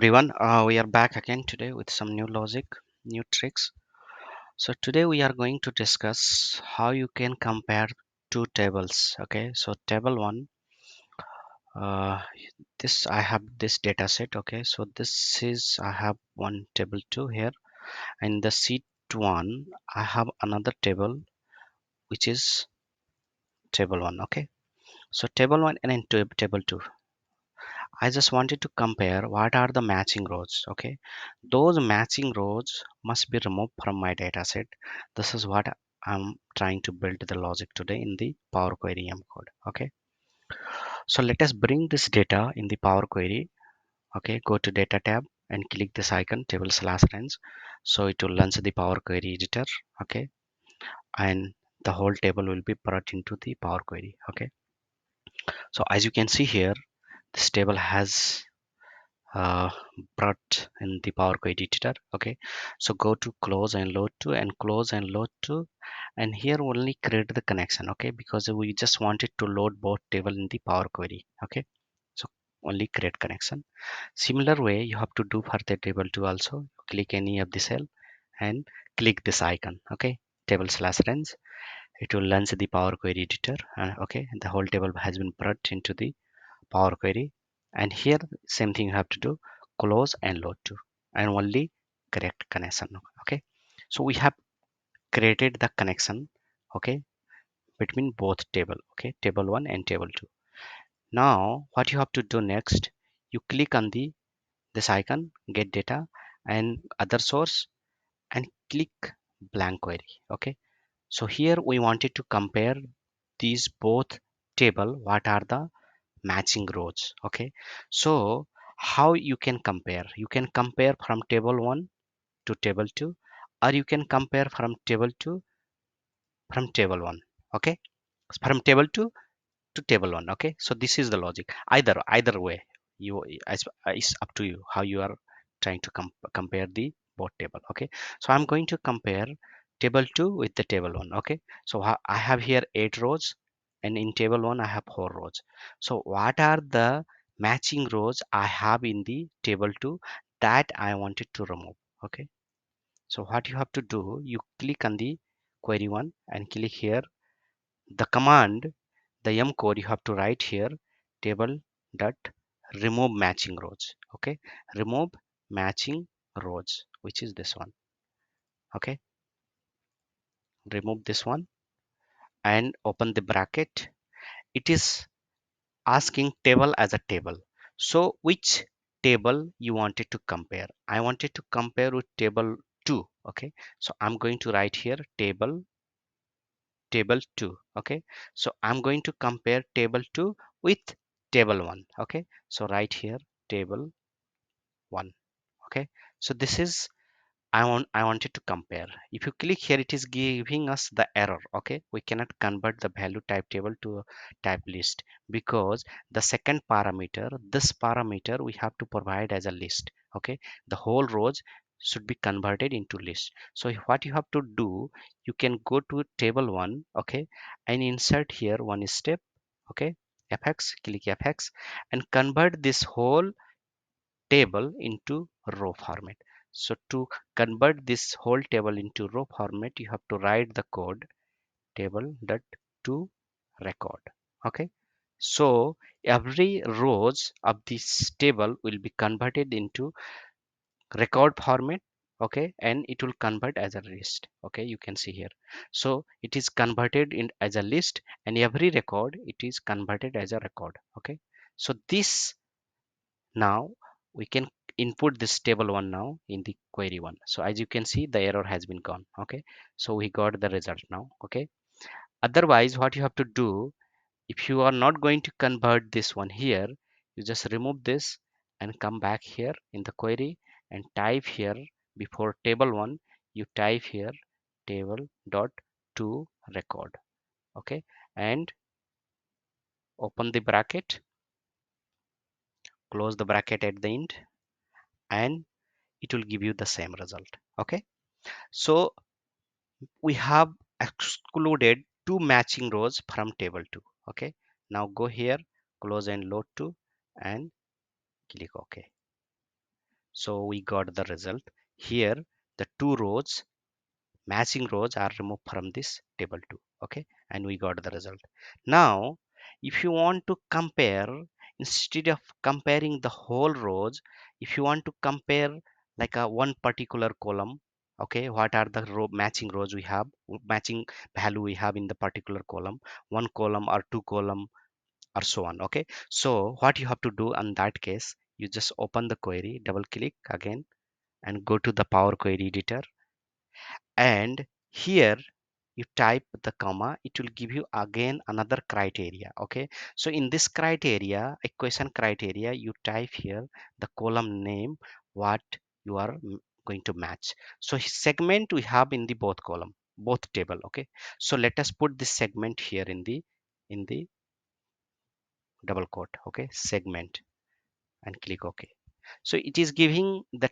everyone. We are back again today with some new logic, new tricks. So today we are going to discuss how you can compare two tables. Okay, so table one, uh, this I have this data set. Okay, so this is I have one table two here, and the sheet one I have another table which is table one. Okay, so table one and then table two. I just wanted to compare what are the matching rows. Okay, those matching rows must be removed from my data set. This is what I'm trying to build the logic today in the Power Query M code. Okay, so let us bring this data in the Power Query. Okay, go to data tab and click this icon table slash range. So it will launch the Power Query editor. Okay, and the whole table will be brought into the Power Query. Okay, so as you can see here, this table has uh, brought in the Power Query editor. Okay, so go to close and load to and close and load to, and here only create the connection. Okay, because we just wanted to load both table in the Power Query. Okay, so only create connection. Similar way you have to do for the table 2 also. Click any of the cell and click this icon. Okay, table slash range. It will launch the Power Query editor. Okay, the whole table has been brought into the Power Query, and here same thing you have to do, close and load to, and only correct connection. Okay, so we have created the connection, okay, between both table, okay, table 1 and table 2. Now what you have to do next, you click on the this icon get data and other source and click blank query. Okay, so here we wanted to compare these both table, what are the matching rows. Okay, so how you can compare, you can compare from table 1 to table 2, or you can compare from table 2 from table 1. Okay, from table 2 to table 1. Okay, so this is the logic. Either way, you it's up to you how you are trying to compare the both table. Okay, so I'm going to compare table 2 with the table 1. Okay, so I have here 8 rows, and in table 1 I have 4 rows. So what are the matching rows I have in the table 2 that I wanted to remove? Okay, so what you have to do, you click on the query 1 and click here the command, the M code you have to write here, table dot remove matching rows. Okay, remove matching rows, which is this one. Okay, remove this one and open the bracket. It is asking table as a table. So which table you wanted to compare? I wanted to compare with table 2. Okay, so I'm going to write here table 2. Okay, so I'm going to compare table 2 with table 1. Okay, so right here table 1. Okay, so this is I wanted to compare. If you click here, it is giving us the error. Okay, we cannot convert the value type table to a type list because the second parameter, this parameter we have to provide as a list. Okay, the whole rows should be converted into list. So what you have to do, you can go to table 1. Okay, and insert here one step. Okay, fx, click fx and convert this whole table into row format. So to convert this whole table into row format, you have to write the code table dot to record. Okay, so every rows of this table will be converted into record format. Okay, and it will convert as a list. Okay, you can see here, so it is converted in as a list, and every record it is converted as a record. Okay, so this now we can input this table 1 now in the query 1. So as you can see, the error has been gone. Okay, so we got the result now. Okay, otherwise what you have to do, if you are not going to convert this one here, you just remove this and come back here in the query and type here before table 1, you type here table dot to record. Okay, and open the bracket, close the bracket at the end, and it will give you the same result. Okay, so we have excluded two matching rows from table 2. Okay, now go here, close and load to and click OK. So we got the result. Here the two rows, matching rows, are removed from this table too. Okay, and we got the result. Now if you want to compare, instead of comparing the whole rows, if you want to compare like a one particular column, okay, what are the matching rows we have, matching value we have in the particular column, one column or two column or so on. Okay, so what you have to do in that case, you just open the query, double click again, and go to the Power Query Editor, and here you type the comma, it will give you again another criteria. Okay, so in this criteria, equation criteria, you type here the column name what you are going to match. So segment we have in the both column, both table. Okay, so let us put this segment here in the double quote. Okay, segment, and click OK. So it is giving the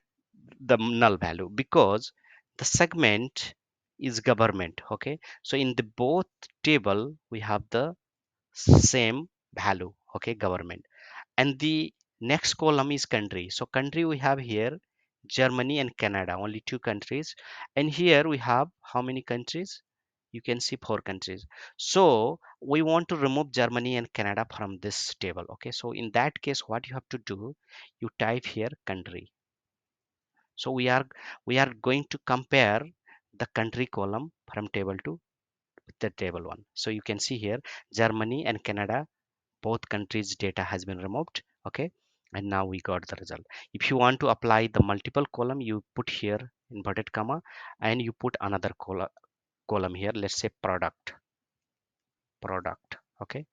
null value because the segment is government. Okay, so in the both table we have the same value. Okay, government, and the next column is country. So country we have here Germany and Canada, only two countries, and here we have how many countries? You can see four countries. So we want to remove Germany and Canada from this table. Okay, so in that case what you have to do, you type here country. So we are going to compare the country column from table 2 with the table 1. So you can see here Germany and Canada, both countries data has been removed. Okay, and now we got the result. If you want to apply the multiple column, you put here inverted comma and you put another column here, let's say product. Okay,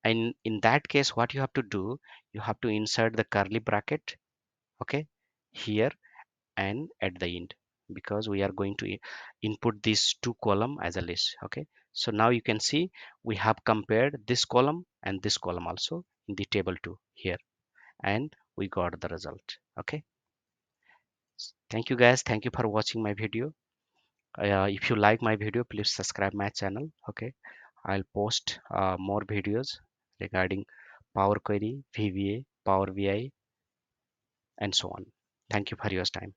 and in that case what you have to do, you have to insert the curly bracket, okay, here and at the end, because we are going to input these two column as a list. Okay, so now you can see we have compared this column and this column also in the table 2 here, and we got the result. Okay, thank you guys, thank you for watching my video. If you like my video, please subscribe my channel. Okay, I'll post more videos regarding Power Query, VBA, Power BI, and so on. Thank you for your time.